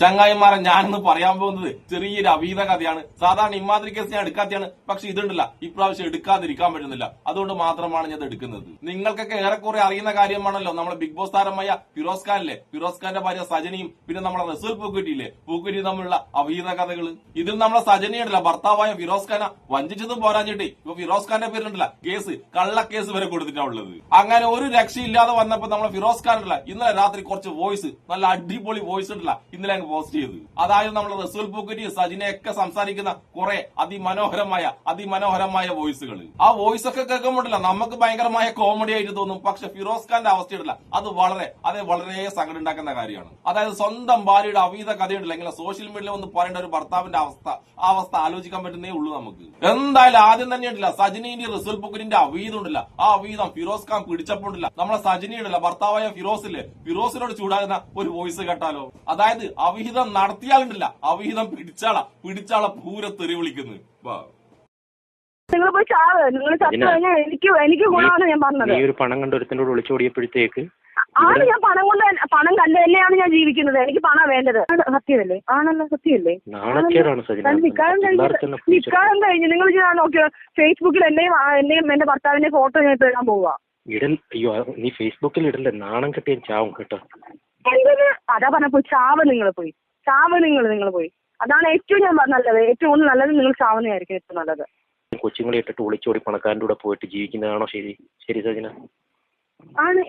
ചങ്ങായിമാരെ ഞാനെന്ന് പറയാൻ പോകുന്നത് ചെറിയൊരു അവീത കഥയാണ്. സാധാരണ ഇമാതിരി കേസ് ഞാൻ എടുക്കാത്തയാണ്, പക്ഷെ ഇതുണ്ടല്ല ഇപ്രാവശ്യം എടുക്കാതിരിക്കാൻ പറ്റുന്നില്ല. അതുകൊണ്ട് മാത്രമാണ് ഞാൻ എടുക്കുന്നത്. നിങ്ങൾക്കൊക്കെ ഏറെക്കുറെ അറിയുന്ന കാര്യമാണല്ലോ നമ്മളെ ബിഗ് ബോസ് താരമായ ഫിറോസ് ഖാനിലെ ഫിറോസ് ഖാന്റെ ഭാര്യ സജനിയും പിന്നെ നമ്മളെ റസൂൽ പൂക്കുറ്റിയിലെ പൂക്കുറ്റി തമ്മിലുള്ള അവീത കഥകൾ. ഇതിൽ നമ്മളെ സജനിയുണ്ടല്ല ഭർത്താവായ ഫിറോസ് ഖാനെ വഞ്ചിച്ചതും പോരാഞ്ഞിട്ട് ഇപ്പൊ ഫിറോസ് ഖാന്റെ പേരുണ്ടല്ല കേസ് കള്ളക്കേസ് വരെ കൊടുത്തിട്ടുള്ളത്. അങ്ങനെ ഒരു രക്ഷയില്ലാതെ വന്നപ്പോ നമ്മളെ ഫിറോസ് ഖാൻ ഉണ്ടല്ല ഇന്നലെ രാത്രി കുറച്ച് വോയിസ് നല്ല അടിപൊളി വോയിസ് ഉണ്ടല്ല ഇന്നലെ പോസ്റ്റ് ചെയ്തു. അതായത് നമ്മൾ റസൂൽ പൂക്കുറ്റി സജിനെയൊക്കെ സംസാരിക്കുന്ന കുറെ അതിമനോഹരമായ വോയിസുകൾ. ആ വോയിസ് ഒക്കെ കേൾക്കുമ്പോഴല്ല നമുക്ക് ഭയങ്കരമായ കോമഡി ആയിട്ട് തോന്നും. പക്ഷെ ഫിറോസ് ഖാന്റെ അവസ്ഥയില്ല, അത് വളരെ സങ്കടം ഉണ്ടാക്കുന്ന കാര്യമാണ്. അതായത് സ്വന്തം ഭാര്യയുടെ അവീത കഥയുണ്ടല്ല ഇങ്ങനെ സോഷ്യൽ മീഡിയയിൽ ഒന്ന് പറയേണ്ട ഒരു ഭർത്താവിന്റെ അവസ്ഥ ആലോചിക്കാൻ പറ്റുന്നേ ഉള്ളൂ നമുക്ക്. എന്തായാലും ആദ്യം തന്നെ ഉണ്ടല്ല സജിനിന്റെ റസൂൽ പൂക്കുറ്റിന്റെ അവീതം ഉണ്ടല്ല, ആ അവീതം ഫിറോസ് ഖാൻ പിടിച്ചപ്പോണ്ടല്ല നമ്മളെ സജിനിയുണ്ടല്ല ഭർത്താവായ ഫിറോസിനോട് ചൂടാകുന്ന ഒരു വോയിസ് കേട്ടാലോ. അതായത് അവിഹിതം നടത്തിയാലുണ്ടല്ല അവിഹിതം പിടിച്ചാളെ പൂര തെറി വിളിക്കുന്നു. നിങ്ങൾ പോയി ചാവ്, നിങ്ങൾ ചത്തു കഴിഞ്ഞാൽ എനിക്ക് ഗുണമാണ് ഞാൻ പറഞ്ഞത്. ഒരു പണം കണ്ടൊരുത്തിനോട് വിളിച്ചോടിയപ്പോഴത്തേക്ക് ആണ് ഞാൻ പണം കണ്ടു തന്നെയാണ് ഞാൻ ജീവിക്കുന്നത്. എനിക്ക് പണം വേണ്ടത്. സത്യമല്ലേ? ആണല്ലോ, സത്യമല്ലേ? നിക്കാരം കഴിഞ്ഞ് നിങ്ങൾ നോക്കിയോ ഫേസ്ബുക്കിൽ എന്റെയും എന്റെ ഭർത്താവിന്റെ ഫോട്ടോ ഞാൻ ഇടാൻ പോവാ. നീ ഫേസ്ബുക്കിൽ ഇടല്ലേ, നാണം കെട്ടിയ ചാവും കേട്ടോ. അതാ പറഞ്ഞപ്പോ ചാവ് നിങ്ങൾ പോയി. അതാണ് ഏറ്റവും ഞാൻ നല്ലത്. ഏറ്റവും നല്ലത് നിങ്ങൾ ചാവുന്നതായിരിക്കും ഏറ്റവും നല്ലത്. കൊച്ചുങ്ങളെ ഇട്ടിട്ട് ഒളിച്ചോടി പണക്കാരൻ്റെ കൂടെ പോയിട്ട് ജീവിക്കുന്നതാണോ ശരി സജിന? ആണ്.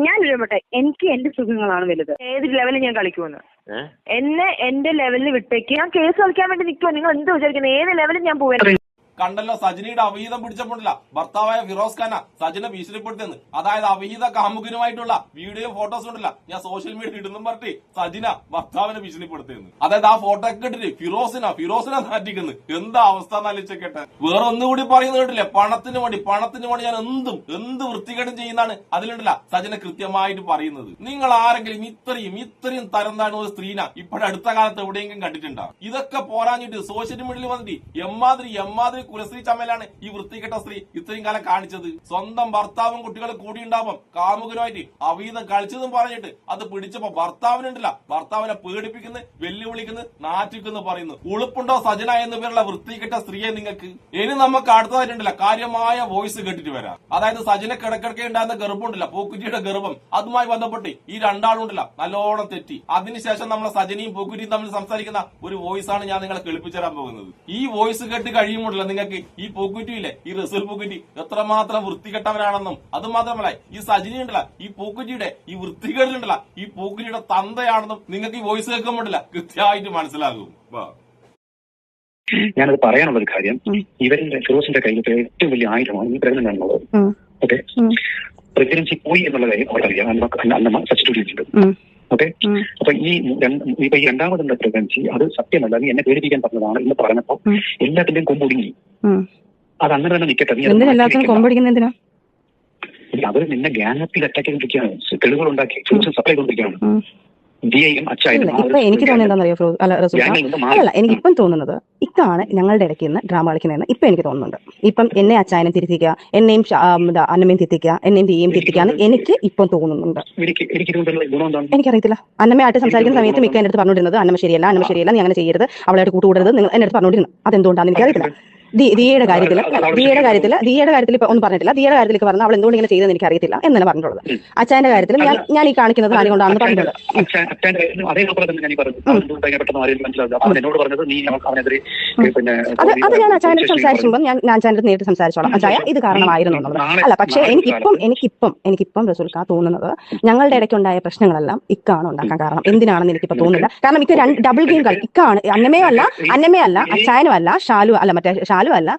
ഞാൻ ഇടപെട്ടെ, എനിക്ക് എന്റെ സുഖങ്ങളാണ് വലുത്. ഏത് ലെവലിൽ ഞാൻ കളിക്കുമെന്ന് എന്റെ ലെവലിൽ വിട്ടേക്ക്. ഞാൻ കേസ് കളിക്കാൻ വേണ്ടി നിൽക്കുമോ? നിങ്ങൾ എന്ത് വിചാരിക്കുന്നത്? ഏത് ലെവലിൽ ഞാൻ പോവാൻ കണ്ടല്ലോ സജിനിയുടെ അവിഹിതം പിടിച്ചപ്പോഴില്ല ഭർത്താവായ ഫിറോസ് ഖാന സജിനെ ഭീഷണിപ്പെടുത്തിയെന്ന്. അതായത് അവിഹിത കാമുകനുമായിട്ടുള്ള വീഡിയോ ഫോട്ടോസ് ഉണ്ടല്ല ഞാൻ സോഷ്യൽ മീഡിയ ഇടുന്നും പറഞ്ഞിട്ട് സജിന ഭർത്താവിനെ ഭീഷണിപ്പെടുത്തിയെന്ന്. അതായത് ആ ഫോട്ടോ ഒക്കെ ഇട്ടിട്ട് ഫിറോസിനെ നാറ്റിക്കുന്നു. എന്താ അവസ്ഥ എന്നാലോചിക്കട്ടെ. വേറെ ഒന്നുകൂടി പറയുന്നത് കേട്ടില്ലേ, പണത്തിന് വേണ്ടി ഞാൻ എന്ത് വൃത്തികേടും ചെയ്യുന്നതാണ് അതിലുണ്ടല്ല സജിന കൃത്യമായിട്ട് പറയുന്നത്. നിങ്ങൾ ആരെങ്കിലും ഇത്രയും തരം താഴ്ന്ന ഒരു സ്ത്രീന ഇപ്പോഴടുത്ത കാലത്ത് എവിടെയെങ്കിലും കണ്ടിട്ടുണ്ടോ? ഇതൊക്കെ പോരാഞ്ഞിട്ട് സോഷ്യൽ മീഡിയയിൽ വന്നിട്ട് എമ്മാതിരി കുലസ്ത്രീ ചമ്മലാണ് ഈ വൃത്തികെട്ട സ്ത്രീ ഇത്രയും കാലം കാണിച്ചത്. സ്വന്തം ഭർത്താവും കുട്ടികളും കൂടി ഉണ്ടാവും കാമുകനുമായിട്ട് അവീതം കളിച്ചതും പറഞ്ഞിട്ട് അത് പിടിച്ചപ്പോ ഭർത്താവിനെ പേടിപ്പിക്കുന്നു, വെല്ലുവിളിക്കുന്നു, നാറ്റിക്കുന്നു പറയുന്നു. ഉളുപ്പുണ്ടോ സജന എന്ന് പേരുള്ള വൃത്തികെട്ട സ്ത്രീയെ നിങ്ങൾക്ക്? ഇനി നമുക്ക് അടുത്തതായിട്ടുണ്ടല്ല കാര്യമായ വോയിസ് കേട്ടിട്ട് വരാം. അതായത് സജന കിടക്കിടക്കെ ഉണ്ടാകുന്ന ഗർഭമുണ്ടല്ല പൂക്കുറ്റിയുടെ ഗർഭം, അതുമായി ബന്ധപ്പെട്ട് ഈ രണ്ടാളുണ്ടല്ല നല്ലോണം തെറ്റി. അതിനുശേഷം നമ്മളെ സജനയും പൂക്കുറ്റിയും തമ്മിൽ സംസാരിക്കുന്ന ഒരു വോയിസ് ആണ് ഞാൻ നിങ്ങളെ കേൾപ്പിച്ചു തരാൻ പോകുന്നത്. ഈ വോയിസ് കേട്ട് കഴിയുമ്പോഴല്ല നിങ്ങൾക്ക് ഈ പൂക്കുറ്റിയില്ലേ ഈ റസൂൽ പൂക്കുറ്റി എത്രമാത്രം വൃത്തികെട്ടവരാണെന്നും അത് മാത്രമല്ല ഈ സജിനി ഉണ്ടല്ല ഈ പൂക്കുറ്റിയുടെ ഈ വൃത്തികേടിലുണ്ടല്ല ഈ പൂക്കുറ്റിയുടെ തന്തയാണെന്നും നിങ്ങൾക്ക് ഈ വോയിസ് കേൾക്കുമ്പോഴല്ല കൃത്യമായിട്ട് മനസ്സിലാകും. ഞാനത് പറയാനുള്ളൊരു കാര്യം, ഇവരുടെ ഫിറോസിന്റെ കയ്യിലത്തെ ഏറ്റവും വലിയ ആയുധമാണ് ഈ പ്രഗ്നന്റ് ആണുള്ളത്. ഓക്കെ, പ്രഗ്നൻസി പോയി എന്നുള്ള കാര്യം അവർക്കറിയാം. അന്നമ്മ സബ്സ്റ്റിറ്റ്യൂട്ട് ചെയ്തിട്ടുണ്ട്. ഓക്കെ, അപ്പൊ ഈ രണ്ടാമതുള്ള പ്രഗ്നൻസി അത് സത്യമല്ല, നീ എന്നെ പേടിപ്പിക്കാൻ പറഞ്ഞതാണ് എന്ന് പറഞ്ഞപ്പോ എല്ലാത്തിന്റെയും കൊമ്പൊടുങ്ങി. അത് അങ്ങനെ തന്നെ നിൽക്കട്ടെ. അവർ നിന്നെ ഗ്യാങ്ങത്തിൽ അറ്റാക്ക് ചെയ്തിരിക്കുകയാണ്, തെളിവുകൾ ഉണ്ടാക്കി സപ്ലൈ ചെയ്തിരിക്കുകയാണ്. എനിക്ക് തോന്നുന്നത് എനിക്കിപ്പം തോന്നുന്നത് ഇതാണ് ഞങ്ങളുടെ ഇടയ്ക്ക് നിന്ന് ഡ്രാമ കളിക്കുന്നതെന്ന് ഇപ്പൊ എനിക്ക് തോന്നുന്നുണ്ട്. ഇപ്പം എന്നെ അച്ചായനെ തിരുത്തിക്കുക, എന്നെയും അന്നമ്മയും തിരുത്തിക്കുക, എന്നെയും ദിയെയും തിരുത്തിക്കാന്ന് എനിക്ക് ഇപ്പം തോന്നുന്നുണ്ട്. എനിക്കറിയത്തില്ല. അന്നമ്മയായിട്ട് സംസാരിക്കുന്ന സമയത്ത് മിക്ക എന്റെ അടുത്ത് പറഞ്ഞുകൊണ്ടിരുന്നത് അന്നമ്മ ശരിയല്ല, നീ അങ്ങനെ ചെയ്യരുത്, അവളായിട്ട് കൂട്ടുകൂടരുത് നിങ്ങൾ എന്റെ അടുത്ത് പറഞ്ഞുകൊണ്ടിരുന്നത്. അതെന്തുകൊണ്ടാണെന്ന് എനിക്കറിയത്തില്ല. ദിയയുടെ കാര്യത്തിൽ ഇപ്പൊ ഒന്നും പറഞ്ഞിട്ടില്ല. ദിയയുടെ കാര്യത്തിലേക്ക് പറഞ്ഞാൽ അവൾ എന്തുകൊണ്ട് ഇങ്ങനെ ചെയ്തെന്ന് എനിക്ക് അറിയത്തില്ല എന്നാണ് പറഞ്ഞിട്ടുള്ളത്. അച്ചായന്റെ കാര്യത്തിൽ ഞാൻ ഈ കാണിക്കുന്നത് ആരും കൊണ്ടാണെന്ന് പറഞ്ഞിട്ടുണ്ട്. അത് ഞാൻ അച്ചായന്റെ സംസാരിക്കുമ്പോൾ ഞാൻ അച്ചായന്റെ നേരിട്ട് സംസാരിച്ചോളാം. അച്ചായ ഇത് കാരണമായിരുന്നു എന്നുള്ളത് അല്ല. പക്ഷെ എനിക്കിപ്പം റസൂൽക്ക തോന്നുന്നത് ഞങ്ങളുടെ ഇടയ്ക്കുണ്ടായ പ്രശ്നങ്ങളെല്ലാം ഇക്കാണ് ഉണ്ടാക്കാൻ കാരണം. എന്തിനാണെന്ന് എനിക്കിപ്പോ തോന്നുന്നില്ല. കാരണം ഇക്ക ഡബിൾ ഗെയിം കളി ഇക്കാണ്. അന്നമേ അല്ല അച്ചായനും അല്ല ഷാലു അല്ല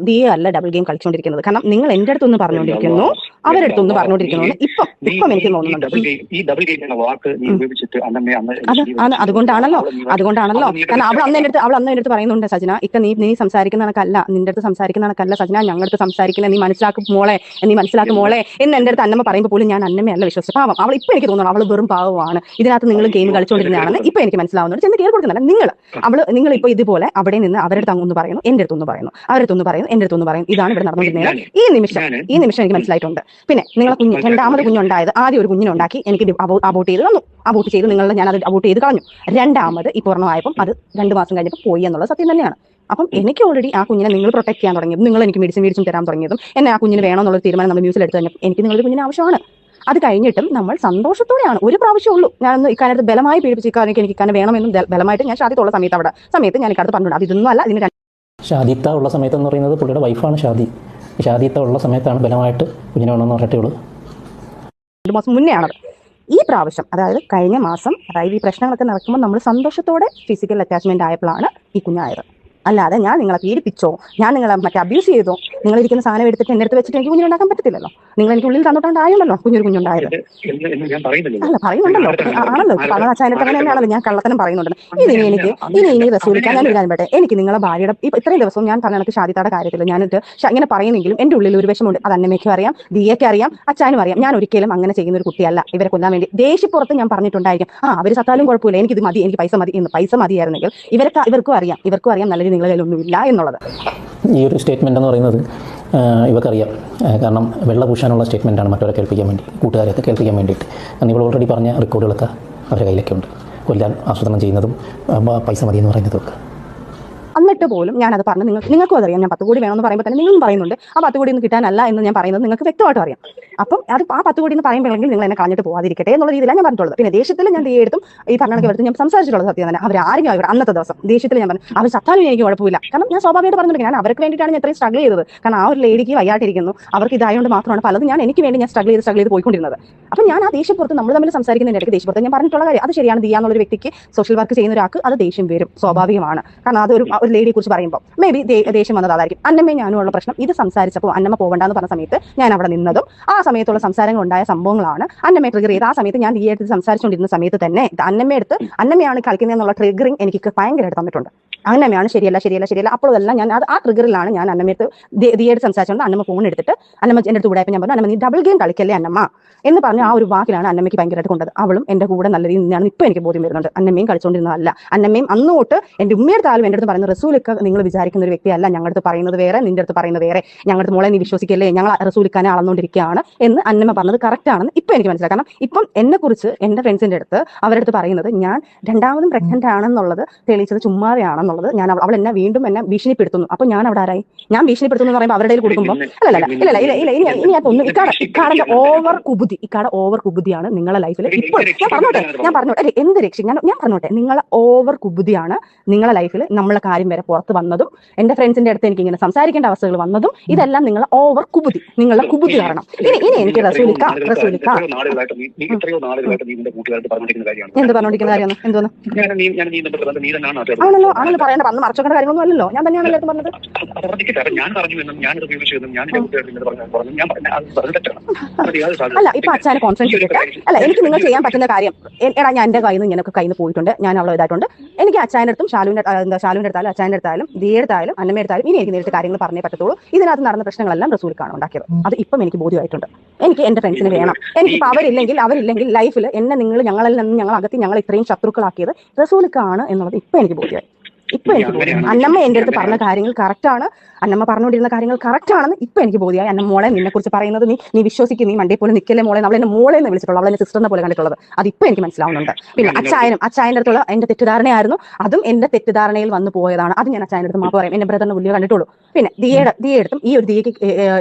ദിയെ അല്ല ഡബിൾ ഗെയിം കളിച്ചുകൊണ്ടിരിക്കുന്നത്. കാരണം നിങ്ങൾ എന്റെ അടുത്തൊന്ന് പറഞ്ഞുകൊണ്ടിരിക്കുന്നു, അവരുടെ അടുത്തൊന്ന് പറഞ്ഞുകൊണ്ടിരിക്കുന്നു. ഇപ്പം എനിക്ക് തോന്നുന്നുണ്ട് അതുകൊണ്ടാണല്ലോ. കാരണം അവൾ അന്ന് എന്റെ അടുത്ത് പറയുന്നുണ്ട്, സജന ഇക്ക നീ സംസാരിക്കുന്ന കണക്കല്ല, നിന്റെ അടുത്ത് സംസാരിക്കുന്ന കണക്കല്ല സജന, ഞങ്ങളുടെ അടുത്ത് സംസാരിക്കുന്ന നീ മനസ്സിലാക്കും മോളെ എന്ന് എന്റെ അടുത്ത് അന്നമ്മ പറയുമ്പോൾ പോലും ഞാൻ അന്നമ്മയല്ല വിശ്വസിച്ച പാവം. അവൾ ഇപ്പൊ എനിക്ക് തോന്നുന്നു അവൾ വെറും പാവമാണ്. ഇതിനകത്ത് നിങ്ങൾ ഗെയിം കളിച്ചുകൊണ്ടിരുന്നതാണെന്ന് ഇപ്പൊ എനിക്ക് മനസ്സിലാവുന്നുണ്ട്. ചെന്ന് കേൾക്കൊടുക്കുന്നില്ല നിങ്ങൾ ഇപ്പൊ ഇതുപോലെ അവിടെ നിന്ന് അവരുടെ അടുത്ത് അങ്ങൊന്ന് പറയുന്നു, എന്റെ അടുത്തൊന്ന് പറയുന്നു. പറയുന്നു, അവരടുത്തൊന്ന് പറയുന്നു, എന്റെ അടുത്തൊന്ന് പറയുന്നു. ഇതാണ് ഇവിടെ നടന്നുകൊണ്ടിരുന്നത്. ഈ നിമിഷം എനിക്ക് മനസ്സിലായിട്ടുണ്ട്. പിന്നെ നിങ്ങളെ കുഞ്ഞ് രണ്ടാമത് കുഞ്ഞുണ്ടായത്, ആദ്യം ഒരു കുഞ്ഞിനുണ്ടാക്കി എനിക്ക് അബോട്ട് ചെയ്ത് തന്നു. അബോട്ട് ചെയ്ത് നിങ്ങളുടെ ഞാൻ അത് അബോട്ട് ചെയ്ത് കളഞ്ഞു. രണ്ടാമത് ഈ പൂർണ്ണമായപ്പം അത് 2 മാസം കഴിഞ്ഞപ്പോൾ പോയി എന്നുള്ളത് സത്യം തന്നെയാണ്. അപ്പം എനിക്ക് ഓൾറെഡി ആ കുഞ്ഞിനെ നിങ്ങൾ പ്രൊട്ടക്ട് ചെയ്യാൻ തുടങ്ങിയതും, നിങ്ങൾ എനിക്ക് മേടിച്ചും തരാൻ തുടങ്ങിയതും, എന്നെ ആ കുഞ്ഞിന് വേണമെന്നുള്ള തീരുമാനം നമ്മൾ ന്യൂസിൽ എടുത്ത് കഴിഞ്ഞപ്പോൾ എനിക്ക് നിങ്ങളുടെ കുഞ്ഞിന് ആവശ്യമാണ്. അത് കഴിഞ്ഞിട്ടും നമ്മൾ സന്തോഷത്തോടെയാണ്, ഒരു പ്രാവശ്യം ഉള്ളൂ ഞാനൊന്ന് ഇക്കാലത്ത് ബലമായി പീഡിപ്പിച്ച് എനിക്ക് ഇക്കാനെ വേണമെന്നും ബലമായിട്ട് ഞാൻ ഷാദിത്തുള്ള സമയത്ത് ഞാൻ ഇക്കാലത്ത് പറഞ്ഞിട്ടുണ്ട്. അത് ഇതൊന്നും അല്ല. ഇതിന് ഷാദിത്ത ഉള്ള സമയത്ത് എന്ന് പറയുന്നത് പുള്ളിയുടെ വൈഫാണ് ഷാദിത്ത ഉള്ള സമയത്താണ് ബലമായിട്ട് കുഞ്ഞിനെ വേണമെന്ന് പറഞ്ഞിട്ടുള്ളൂ. 2 മാസം മുന്നേ ആണത്. ഈ പ്രാവശ്യം, അതായത് കഴിഞ്ഞ മാസം, അതായത് ഈ പ്രശ്നങ്ങളൊക്കെ നടക്കുമ്പോൾ നമ്മൾ സന്തോഷത്തോടെ ഫിസിക്കൽ അറ്റാച്ച്മെന്റ് ആയപ്പോഴാണ് ഈ കുഞ്ഞായത്. അല്ലാതെ ഞാൻ നിങ്ങളെ പീഡിപ്പിച്ചോ, ഞാൻ നിങ്ങളെ അബ്യൂസ് ചെയ്തോ, നിങ്ങളിരിക്കുന്ന സാധനം എടുത്തിട്ട് എന്റെ അടുത്ത് വെച്ചിട്ട് എനിക്ക് കുഞ്ഞുണ്ടാക്കാൻ പറ്റത്തില്ലല്ലോ. നിങ്ങൾ എനിക്ക് ഉള്ളിൽ തന്നിട്ടുണ്ടായല്ലോ കുഞ്ഞുണ്ടായത്. അല്ല പറയുന്നുണ്ടല്ലോ, ആണല്ലോ പറഞ്ഞ അച്ചായനത്തെ തന്നെയാണല്ലോ ഞാൻ കള്ളത്തനം പറയുന്നുണ്ട്. ഇനി റസൂലിക്കാൻ ഞാൻ ഒരു കാര്യം പറയട്ടെ. എനിക്ക് നിങ്ങളെ ഭാര്യയുടെ ഇത്രയും ദിവസവും ഞാൻ പറഞ്ഞ കണക്ക് ഷാദിത്തയുടെ കാര്യത്തിൽ ഞാനിട്ട് ഇങ്ങനെ പറയുന്നെങ്കിലും എന്റെ ഉള്ളിൽ ഒരു വിഷമമുണ്ട്. അത് അന്നമ്മയ്ക്കും അറിയാം, ദിയയ്ക്കും അറിയാം, അച്ചാനും അറിയാം. ഞാൻ ഒരിക്കലും അങ്ങനെ ചെയ്യുന്ന ഒരു കുട്ടിയല്ല. ഇവരെ കൊല്ലാൻ വേണ്ടി ദേഷ്യപ്പുറത്ത് ഞാൻ പറഞ്ഞിട്ടുണ്ടായിരിക്കും, അവർ സത്താലും കുഴപ്പമില്ല, എനിക്കിത് മതി, എനിക്ക് പൈസ മതി എന്ന്. പൈസ മതിയായിരുന്നെങ്കിൽ ഇവർക്കും അറിയാം നല്ല നിങ്ങളുടെ കയ്യിലൊന്നുമില്ല എന്നുള്ളത്. ഈ ഒരു സ്റ്റേറ്റ്മെൻ്റ് എന്ന് പറയുന്നത് ഇവർക്കറിയാം. കാരണം വെള്ള പൂശാനുള്ള സ്റ്റേറ്റ്മെൻറ്റാണ് മറ്റവരെ കേൾപ്പിക്കാൻ വേണ്ടി, കൂട്ടുകാരെയൊക്കെ കേൾപ്പിക്കാൻ വേണ്ടിയിട്ട്. കാരണം ഇവൾ ഓൾറെഡി പറഞ്ഞ റെക്കോർഡുകളൊക്കെ അവരുടെ കയ്യിലൊക്കെ ഉണ്ട്. കൊല്ലാൻ ആസൂത്രണം ചെയ്യുന്നതും പൈസ മതി എന്ന് പറയുന്നതൊക്കെ. എന്നിട്ട് പോലും ഞാനത് പറഞ്ഞു, നിങ്ങൾക്കും അതറിയാം. ഞാൻ 10 കോടി വേണമെന്ന് പറയുമ്പോൾ തന്നെ നിങ്ങളും പറയുന്നുണ്ട് ആ 10 കോടി ഒന്നും കിട്ടാനല്ല എന്ന് ഞാൻ പറയുന്നത് നിങ്ങൾക്ക് വ്യക്തമായിട്ട് അറിയാം. അപ്പം അത് ആ 10 കോടി എന്ന് പറയുമ്പോഴെങ്കിൽ നിങ്ങൾ എന്നെ കളഞ്ഞിട്ട് പോകാതിരിക്കട്ടെ എന്നുള്ള രീതിയിലാണ് ഞാൻ പറഞ്ഞിട്ടുള്ളത്. പിന്നെ ദേഷ്യത്തിൽ ഞാൻ എടുത്തും ഈ പറഞ്ഞൊക്കെ എടുത്ത് ഞാൻ സംസാരിച്ചിട്ടുള്ളത് സത്യം തന്നെ. അവരാരും ഇവിടെ അന്നത്തെ ദിവസം ദേഷ്യത്തിൽ ഞാൻ പറഞ്ഞു അവർ സത്താലും എനിക്ക് കുഴപ്പമില്ല. കാരണം ഞാൻ സ്വാഭാവികമായിട്ട് പറഞ്ഞിട്ടുണ്ട്, ഞാൻ അവർക്ക് വേണ്ടിയിട്ടാണ് ഞാൻ ഇത്രയും സ്ട്രഗിൾ ചെയ്തത്. കാരണം ആ ഒരു ലേഡിക്ക് വയ്യാട്ടിരിക്കുന്നു, അവർക്ക് ഇതായതുകൊണ്ട് മാത്രമാണ് പലതും എനിക്ക് വേണ്ടി ഞാൻ സ്ട്രഗിൾ ചെയ്ത് പോയിക്കൊണ്ടിരുന്നത്. അപ്പം ഞാൻ ആ ദേഷ്യപ്പുറത്ത് നമ്മൾ തമ്മിൽ സംസാരിക്കുന്നതിൻ്റെ ഇടയ്ക്ക് ദേഷ്യപ്പുറത്ത് ഞാൻ പറഞ്ഞിട്ടുള്ള കാര്യം അത് ശരിയാണ്. ദിയ എന്നുള്ളൊരു വ്യക്തിക്ക് സോഷ്യൽ വർക്ക് ചെയ്യുന്ന ഒരാൾക്ക് അത് ദേഷ്യം വരും, സ്വാഭാവികമാണ്. കാരണം അത് ഒരു ലേഡിയെ കുറിച്ച് പറയുമ്പോൾ മേ ബി ദേഷ്യം വന്നത് അതായിരിക്കും. അന്നമ്മയും ഞാനും ഉള്ള പ്രശ്നം ഇത് സംസാരിച്ചപ്പോൾ അന്നമ്മ പോകണ്ടെന്ന് പറഞ്ഞ സമയത്ത് ഞാൻ അവിടെ നിന്നതും ആ സമയത്തുള്ള സംസാരങ്ങൾ ഉണ്ടായ സംഭവങ്ങളാണ് അന്നമ്മയെ ട്രിഗർ ചെയ്ത്. ആ സമയത്ത് ഞാൻ ദിയെ എടുത്ത് സംസാരിച്ചുകൊണ്ടിരുന്ന സമയത്ത് തന്നെ അന്നമ്മയാണ് കളിക്കുന്നതെന്നുള്ള ട്രിഗറിങ് എനിക്ക് ഭയങ്കരമായിട്ട് തന്നിട്ടുണ്ട്. അന്നമ്മയാണ് ശരിയല്ല അപ്പോഴെല്ലാം ഞാൻ ആ ട്രിഗറിലാണ് ഞാൻ അന്നമ്മയത്ത് ദിയെടുത്ത് സംസാരിച്ചുകൊണ്ട് അന്നമ്മ ഫോൺ എടുത്തിട്ട് അന്നമ്മ എൻ്റെ അടുത്ത് കൂടെ ഞാൻ പറഞ്ഞു, അന്നമ്മ നീ ഡബിൾ ഗെയിം കളിക്കല്ലേ അന്നമ്മ എന്ന് പറഞ്ഞ ആ ഒരു വാക്കിലാണ് അന്നമ്മയ്ക്ക് ഭയങ്കരമായിട്ട് കൊണ്ടത്. അവളും എൻ്റെ കൂടെ നല്ല രീതിയിൽ നിന്നാണ് ഇപ്പോൾ എനിക്ക് ബോധ്യം വരുന്നുണ്ട്. അന്നമ്മയും കളിച്ചുകൊണ്ടിരുന്നതല്ല. അന്നമ്മയും അന്ന് തൊട്ട് എൻ്റെ ഉമ്മയെടുത്താലും എൻ്റെ അടുത്ത് പറയുന്നത് റസൂലിക്ക നിങ്ങൾ വിചാരിക്കുന്ന ഒരു വ്യക്തിയല്ല, ഞങ്ങളുടെ അടുത്ത് പറയുന്നത് വേറെ, നിന്റെ അടുത്ത് പറയുന്നത് വേറെ, ഞങ്ങളുടെ മോളെ നീ വിശ്വസിക്കല്ലേ, ഞങ്ങൾ റസൂലിക്കാനെ അളന്നുകൊണ്ടിരിക്കുകയാണ് എന്ന് അന്നമ്മ പറഞ്ഞത് കറക്റ്റ് ആണെന്ന് ഇപ്പം എനിക്ക് മനസ്സിലാക്കാം. കാരണം ഇപ്പം എന്നെക്കുറിച്ച് എൻ്റെ ഫ്രണ്ട്സിൻ്റെ അടുത്ത് അവരുടെ അടുത്ത് പറയുന്നത് ഞാൻ രണ്ടാമതും പ്രഗ്നന്റ് ആണെന്നുള്ളത് തെളിയിച്ചത് ചുമ്മാതെയാണെന്നുള്ളത്. ഞാൻ അവൾ എന്നെ വീണ്ടും ഭീഷണിപ്പെടുത്തുന്നു. അപ്പൊ ഞാൻ അവിടെ ആരായി? ഞാൻ ഭീഷണിപ്പെടുത്തുന്നു എന്ന് പറയുമ്പോൾ അവരുടെ കയ്യിൽ കൊടുക്കുമ്പോൾ ഇനി ഇക്കാടന്റെ ഓവർ കുബുദ്ധിയാണ് നിങ്ങളെ ലൈഫിൽ ഇപ്പോൾ. ഞാൻ പറഞ്ഞോട്ടെ എന്ത് രക്ഷ ഞാൻ പറഞ്ഞോട്ടെ, നിങ്ങളെ ഓവർ കുബുദ്ധിയാണ് നിങ്ങളെ ലൈഫിൽ നമ്മളെ കാര്യം വരെ പുറത്ത് വന്നതും എന്റെ ഫ്രണ്ട്സിന്റെ അടുത്ത് എനിക്ക് ഇങ്ങനെ സംസാരിക്കേണ്ട അവസ്ഥകൾ വന്നതും ഇതെല്ലാം നിങ്ങളെ ഓവർ കുബുദ്ധി, നിങ്ങളുടെ കുബുദ്ധി കാരണം. ഇനി എനിക്ക് റസൂലിക്ക എന്ത് പറഞ്ഞോണ്ടിരിക്കുന്ന കാര്യമാണ് എന്തോന്ന് ആണല്ലോ പറയേണ്ട വന്ന് മറച്ചോക്കേണ്ട കാര്യങ്ങളൊന്നും അല്ലല്ലോ. ഞാൻ തന്നെയാണല്ലോ പറഞ്ഞത്. അല്ല ഇപ്പൊ അച്ഛനെ കോൺഫിഡൻസ് ചെയ്തിട്ട് അല്ല എനിക്ക് നിങ്ങൾ ചെയ്യാൻ പറ്റുന്ന കാര്യം, എടാ ഞാൻ എന്റെ കയ്യിൽ നിന്ന് ഇങ്ങനെയൊക്കെ കയ്യിൽ നിന്ന് പോയിട്ടുണ്ട്, ഞാൻ അവളെ ഇതായിട്ടുണ്ട്, എനിക്ക് അച്ഛൻ്റെ അടുത്തും ഷാലുവിന്റെ അടുത്താലും അച്ഛൻ്റെ അടുത്താലും ദിയുടെ അടുത്താലും അന്നമ്മയുടെ അടുത്താലും ഇനി എനിക്ക് നേരിട്ട് കാര്യങ്ങൾ പറഞ്ഞേ പറ്റത്തുള്ളൂ. ഇതിനകത്ത് നടന്ന പ്രശ്നങ്ങളെല്ലാം റസൂലിക്കാണ് ഉണ്ടാക്കിയത്. അത് ഇപ്പം എനിക്ക് ബോധ്യമായിട്ടുണ്ട്. എനിക്ക് എന്റെ ഫ്രണ്ട്സിന് വേണം. എനിക്കിപ്പോൾ അവരില്ലെങ്കിൽ ലൈഫിൽ എന്നെ ഞങ്ങളിൽ നിന്ന് ഞങ്ങൾ അകത്തി ഞങ്ങൾ ഇത്രയും ശത്രുക്കളാക്കിയത് റസൂലിക്കാണ് എന്നുള്ളത് ഇപ്പൊ എനിക്ക് ബോധ്യമായി. ഇപ്പൊ എനിക്ക് ബോധ്യം. അന്നമ്മ എന്റെ അടുത്ത് പറഞ്ഞ കാര്യങ്ങൾ കറക്റ്റ് ആണ്, അന്നമ്മ പറഞ്ഞുകൊണ്ടിരുന്ന കാര്യങ്ങൾ കറക്റ്റ് ആണെന്ന് ഇപ്പൊ എനിക്ക് ബോധ്യമായി. അന്ന മോളെ നിന്നെ കുറിച്ച് പറയുന്നത് നീ വിശ്വസിക്കും, നീ മണ്ടേ പോലെ നിക്കല്ലേ മോളെ, അവളെന്നെ മോളെ എന്ന് വിളിച്ചിട്ടുള്ളൂ, അവളെന്നെ സിസ്റ്ററിനെ പോലെ കണ്ടിട്ടുള്ളത്. അതിപ്പോ എനിക്ക് മനസ്സിലാവുന്നുണ്ട്. പിന്നെ അച്ചായന്റെ അടുത്തുള്ള എന്റെ തെറ്റിദ്ധാരണയായിരുന്നു, അതും എന്റെ തെറ്റിദ്ധാരണയിൽ വന്നു പോയതാണ്. അത് ഞാൻ അച്ചായന്റെ അടുത്ത് മാപ്പ് പറയും, എന്റെ ബ്രദറിനെ വലിയ കണ്ടിട്ടുള്ളൂ. പിന്നെ ദിയെ അടുത്തും ഈ ഒരു ദിയക്ക്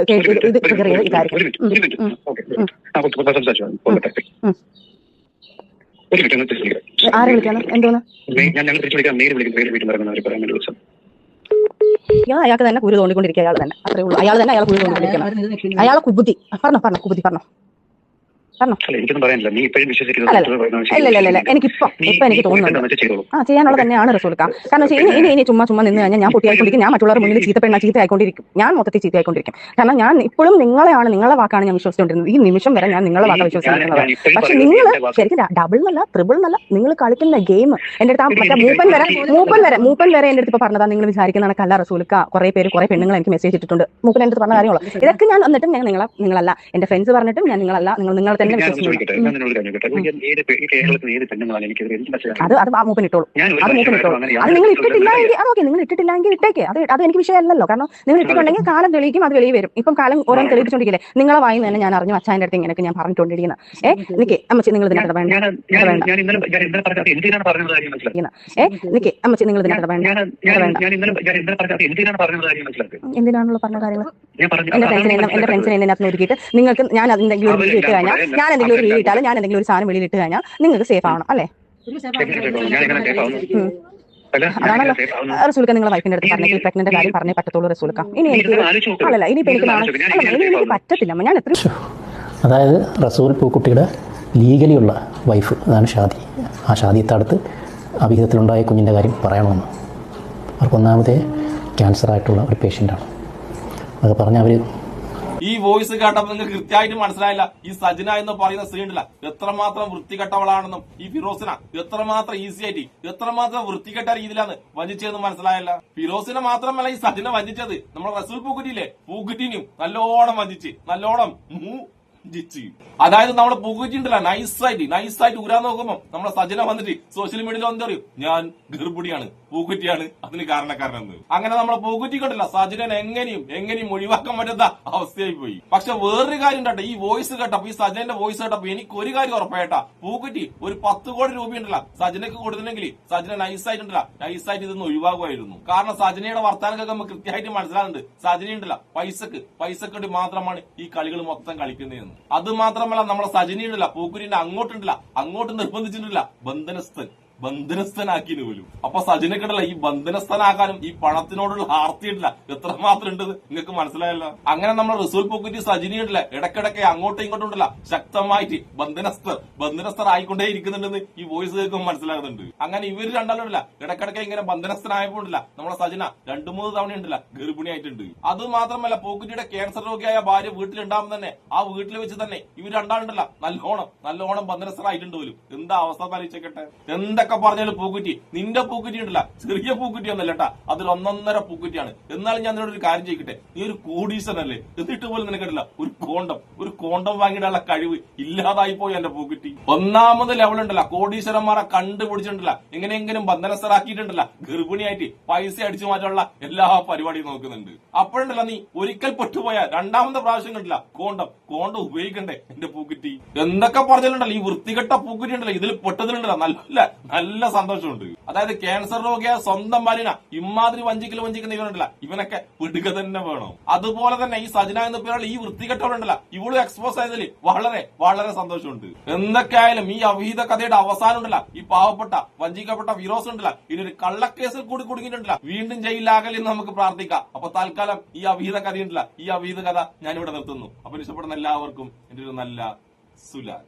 ഇത് ട്രിഗർ ചെയ്ത് ഇതായിരിക്കും. ആരെ വിളിക്കാണ് എന്തോന്ന് അയാൾക്ക് തന്നെ കുരു തോണ്ടിക്കൊണ്ടിരിക്കുക. അയാൾ തന്നെ അത്രേ ഉള്ളൂ. അയാൾ തന്നെ കുരു തോണ്ടിക്കൊണ്ടിരിക്കണം. അയാളെ കുബുദ്ധി പറഞ്ഞോ കുബുദ്ധി പറഞ്ഞോ. എനിക്കിപ്പം എനിക്ക് തോന്നുന്നുണ്ട് ചെയ്യാനുള്ള തന്നെയാണ് റസൂലിക്ക. കാരണം ഇനി ചുമ്മാ നിന്ന് കഴിഞ്ഞാൽ ഞാൻ പൊട്ടിയായിക്കൊണ്ടിരിക്കും, ഞാൻ മറ്റുള്ളവരുടെ മുന്നിൽ ചീത്തയായിക്കൊണ്ടിരിക്കും, ഞാൻ മൊത്തത്തിൽ ചീത്തയായിക്കൊണ്ടിരിക്കും. കാരണം ഞാൻ ഇപ്പോഴും നിങ്ങളെ വാക്കാണ് ഞാൻ വിശ്വസിച്ചുകൊണ്ടിരുന്നത്. ഈ നിമിഷം വരെ ഞാൻ നിങ്ങളെ വാക്കാണ് വിശ്വസിക്കുന്നത്. പക്ഷെ നിങ്ങൾ ശരിക്കും ഡബിൾ എന്നല്ല ട്രിപ്പിൾ എന്നല്ല നിങ്ങൾ കളിക്കുന്ന ഗെയിം എൻ്റെ അടുത്ത് മറ്റേ മൂപ്പൻ വരെ എൻ്റെ അടുത്ത് ഇപ്പൊ പറഞ്ഞതാ, നിങ്ങൾ വിചാരിക്കുന്ന കണക്കല്ല റസൂലിക്ക. കുറെ പെണ്ണുങ്ങൾ എനിക്ക് മെസ്സേജ് ഇട്ടിട്ടുണ്ട്, മൂപ്പൻ എൻ്റെ അടുത്ത് പറഞ്ഞ കാര്യങ്ങളോ. ഇതൊക്കെ ഞാൻ വന്നിട്ടും ഞാൻ നിങ്ങളല്ല, എന്റെ ഫ്രണ്ട്സ് പറഞ്ഞിട്ടും ഞാൻ നിങ്ങളല്ല, നിങ്ങൾ എന്നെ ഞാനൊന്ന് ചോദിക്കട്ടെ, ഞാൻ നിന്നോട് കാര്യം ചോദിക്കട്ടെ. ഈ കേരളത്തിൽ ഏത് പെണ്ണുങ്ങളാണ് എനിക്കെതിരെ എനിക്ക് മനസ്സിലാക്കുന്നത്? അത് മൂപ്പനിട്ടോളൂ, ഞാൻ അത് മൂപ്പനിട്ടോളൂ. അത് നിങ്ങൾ ഇട്ടിട്ടില്ലെങ്കിൽ അതൊക്കെ നിങ്ങൾ ഇട്ടിട്ടില്ലെങ്കിൽ ഇട്ടേക്ക്. അത് എനിക്ക് വിഷയമല്ലല്ലോ. കാരണം നിങ്ങൾ ഇട്ടിട്ടുണ്ടെങ്കിൽ കാലം തെളിയിക്കും, അത് വെളിയിൽ വരും. ഇപ്പം കാലം ഓരോന്ന് തെളിയിച്ചുകൊണ്ടിരിക്കില്ലേ. നിങ്ങളെ വായി തന്നെ ഞാൻ അറിഞ്ഞു അച്ഛൻ്റെ അടുത്ത് ഇങ്ങനെയൊക്കെ ഞാൻ പറഞ്ഞുകൊണ്ടിരിക്കുന്നത്. നിക്കേ അമ്മച്ചി നിങ്ങൾ ഇതിനകത്ത് വേണ്ട ഞാൻ ഇന്നലെ പറഞ്ഞത് എന്തിനാണ് പറഞ്ഞത് കാര്യം മനസ്സിലാക്കുന്നത്? നിക്കേ അമ്മച്ചി നിങ്ങൾ ഇതിനകത്ത് വേണ്ട ഞാൻ ഇന്നലെ പറഞ്ഞത് എന്തിനാണ് പറഞ്ഞത് കാര്യം മനസ്സിലാക്കുന്നത്? എന്തിനാണല്ലോ പറഞ്ഞ കാര്യങ്ങൾ? ഞാൻ പറഞ്ഞു എന്റെ ഫ്രണ്ട്സിനെ ഇതിനകത്ത് ഒരുക്കിയിട്ട് നിങ്ങൾക്ക് ഞാൻ എന്തെങ്കിലും ഒരു വീഡിയോ ഇട്ട് കഴിഞ്ഞാൽ, ഞാൻ എന്തെങ്കിലും ഒരു വീഡിയോ ഇട്ടാലും, ഞാൻ എന്തെങ്കിലും ഒരു സാധനം വെളിയിൽ ഇട്ട് കഴിഞ്ഞാൽ നിങ്ങൾക്ക് സേഫ് ആവണം അല്ലേ? അതാണല്ലോ റസൂൽക്ക നിങ്ങളെ വൈഫിന്റെ അടുത്ത് പറഞ്ഞെങ്കിൽ പ്രഗ്നന്റ് കാര്യം പറഞ്ഞേ പറ്റത്തുള്ളൂ റസൂൽക്ക. ഇനി എനിക്ക് അല്ലല്ല, ഇനിയിപ്പോൾ എനിക്ക് പറ്റത്തില്ല. ഞാൻ എത്ര അതായത് റസൂൽ പൂക്കുട്ടിയുടെ ലീഗലിയുള്ള വൈഫ്, അതാണ് ഷാദി. ആ ഷാദിയത്തടുത്ത് അവിഹിതത്തിലുണ്ടായ കുഞ്ഞിൻ്റെ കാര്യം പറയണമെന്ന്. അവർക്കൊന്നാമതേ ക്യാൻസറായിട്ടുള്ള ഒരു പേഷ്യൻ്റാണ്. അത് പറഞ്ഞാൽ അവർ ഈ വോയിസ് കേട്ടപ്പോൾ നിങ്ങൾക്ക് കൃത്യമായിട്ട് മനസ്സിലായില്ല ഈ സജിന എന്ന് പറയുന്ന സ്ത്രീ ഉണ്ടല്ല എത്രമാത്രം വൃത്തികെട്ടവളാണെന്നും ഈ ഫിറോസിന എത്രമാത്രം ഈസി ആയിട്ട് എത്രമാത്രം വൃത്തികെട്ട രീതിയിലാണ് വഞ്ചിച്ചതെന്ന് മനസ്സിലായല്ല. ഫിറോസിനെ മാത്രമല്ല ഈ സജിന വഞ്ചിച്ചത് നമ്മുടെ റസൂൽ പൂക്കുറ്റിയില്ലേ, പൂക്കുറ്റിനും നല്ലോണം വഞ്ചിച്ച് നല്ലോണം അതായത് നമ്മളെ പൂക്കുറ്റിണ്ടല്ല നൈസായിട്ട് ഉരാൻ നോക്കുമ്പോ നമ്മളെ സജിന വന്നിട്ട് സോഷ്യൽ മീഡിയയിൽ എന്താ പറയും, ഞാൻ ഗർഭിണിയാണ്, പൂക്കുറ്റിയാണ് അതിന് കാരണക്കാരനെന്ന്. അങ്ങനെ നമ്മളെ പൂക്കുറ്റി കണ്ടില്ല സജിനെ എങ്ങനെയും ഒഴിവാക്കാൻ പറ്റാത്ത അവസ്ഥയായി പോയി. പക്ഷെ വേറൊരു കാര്യം ഉണ്ടട്ടെ, ഈ വോയിസ് കേട്ടപ്പോ, ഈ സജിന്റെ വോയിസ് കേട്ടപ്പോ എനിക്ക് ഒരു കാര്യം ഉറപ്പായിട്ടാ, പൂക്കുറ്റി ഒരു 10 കോടി രൂപ ഉണ്ടല്ല സജിനക്ക് കൊടുത്തില്ലെങ്കിൽ സജിന നൈസായിട്ട് ഇതൊന്ന് ഒഴിവാകുമായിരുന്നു. കാരണം സജിനയുടെ വർത്താനൊക്കെ നമുക്ക് കൃത്യമായിട്ട് മനസ്സിലാകുന്നുണ്ട്. സജിന ഉണ്ടല്ല പൈസക്ക് വേണ്ടി മാത്രമാണ് ഈ കളികൾ മൊത്തം കളിക്കുന്നതെന്ന്. അത് മാത്രമല്ല നമ്മളെ സജിനിയുണ്ടല്ല പൂക്കുരിന്റെ അങ്ങോട്ട് നിർബന്ധിച്ചിട്ടില്ല, ബന്ധനസ്ഥനാക്കിന് പോലും. അപ്പൊ സജിനക്കണ്ടല്ല ഈ ബന്ധനസ്ഥനാക്കാനും ഈ പണത്തിനോടുള്ള ആർത്തിയിട്ടില്ല എത്രമാത്രം ഉണ്ടെന്ന് നിങ്ങൾക്ക് മനസ്സിലായല്ലോ. അങ്ങനെ നമ്മൾ റസൂൽ പൂക്കുറ്റി സജിനിയുണ്ടല്ല ഇടയ്ക്കിടയ്ക്ക് അങ്ങോട്ടും ഇങ്ങോട്ടും ഉണ്ടല്ല ശക്തമായിട്ട് ബന്ധനസ്ഥർ ആയിക്കൊണ്ടേ ഇരിക്കുന്നുണ്ടെന്ന് ഈ വോയിസ് കേൾക്കുമ്പോൾ മനസ്സിലാകുന്നുണ്ട്. അങ്ങനെ ഇവര് രണ്ടാളുണ്ടല്ല ഇടയ്ക്കിടയ്ക്ക് ഇങ്ങനെ ബന്ധനസ്ഥനായപ്പോണ്ടല്ല നമ്മളെ സജിന 2-3 തവണ ഉണ്ടല്ല ഗർഭിണിയായിട്ടുണ്ട്. അത് മാത്രമല്ല പൂക്കുറ്റിയുടെ ക്യാൻസർ രോഗിയായ ഭാര്യ വീട്ടിലുണ്ടാകുമ്പോൾ തന്നെ ആ വീട്ടിൽ വെച്ച് തന്നെ ഇവർ രണ്ടാളുണ്ടല്ല നല്ലോണം ബന്ധനസ്ഥരായിട്ടുണ്ട് പോലും. എന്താ അവസ്ഥ തലിച്ചേക്കട്ടെ. എന്തൊക്കെ പറഞ്ഞാലും പൂക്കുറ്റി, നിന്റെ പൂക്കുറ്റി ഉണ്ടല്ല ചെറിയ പൂക്കുറ്റി ഒന്നല്ല കേട്ടാ, അതൊരു 1.5 പൂക്കുറ്റിയാണ്. എന്നാലും ഞാൻ നിന്നോട് ഒരു കാര്യം ചെയ്യിക്കട്ടെ, നീ ഒരു കോടീശ്വരനല്ലേ, എന്നിട്ട് പോലും നിനക്കിട്ടില്ല ഒരു കോണ്ടം വാങ്ങിയിട്ടുള്ള കഴിവ് ഇല്ലാതായി പോയി എന്റെ പൂക്കുറ്റി. 1ാമത് ലെവൽ ഉണ്ടല്ല കോടീശ്വരന്മാരെ കണ്ടുപിടിച്ചിട്ടുണ്ടല്ല എങ്ങനെയെങ്കിലും ബന്ധനസ്ഥരാക്കിയിട്ടുണ്ടല്ല ഗർഭിണിയായിട്ട് പൈസ അടിച്ചു മാറ്റാനുള്ള എല്ലാ പരിപാടിയും നോക്കുന്നുണ്ട്. അപ്പോഴുണ്ടല്ല നീ ഒരിക്കൽ പെട്ടുപോയാൽ 2ാമത്തെ പ്രാവശ്യം കണ്ടില്ല കോണ്ടം ഉപയോഗിക്കണ്ടേ എന്റെ പൂക്കുറ്റി. എന്തൊക്കെ പറഞ്ഞാലുണ്ടല്ലോ ഈ വൃത്തികെട്ട പൂക്കുറ്റി ഉണ്ടല്ലോ ഇതിൽ പെട്ടതിലുണ്ടല്ലോ നല്ല സന്തോഷമുണ്ട്. അതായത് ക്യാൻസർ രോഗിയ സ്വന്തം ഭാര്യന ഇമാതിരി വഞ്ചിക്കുന്ന ഇവനുണ്ടല്ല ഇവനൊക്കെ വിടുക തന്നെ വേണം. അതുപോലെ തന്നെ ഈ സജിന എന്ന പേരുള്ള ഈ വൃത്തികെട്ടവരുണ്ടല്ല ഇവള് എക്സ്പോസ് ആയതിൽ വളരെ സന്തോഷമുണ്ട്. എന്തൊക്കെയായാലും ഈ അവിഹിത കഥയുടെ അവസാനം ഉണ്ടല്ല ഈ പാവപ്പെട്ട വഞ്ചിക്കപ്പെട്ട ഫിറോസ് ഉണ്ടല്ല ഇനി കള്ളക്കേസിൽ കൂടി കുടുങ്ങിയിട്ടുണ്ടല്ല വീണ്ടും ജയിലാകലെന്ന് നമുക്ക് പ്രാർത്ഥിക്കാം. അപ്പൊ തൽക്കാലം ഈ അവിഹിത കഥയുണ്ടല്ല ഈ അവിഹിത കഥ ഞാനിവിടെ നിർത്തുന്നു. അപ്പൊ ഇഷ്ടപ്പെടുന്ന എല്ലാവർക്കും എന്റെ ഒരു നല്ല സുലാൻ.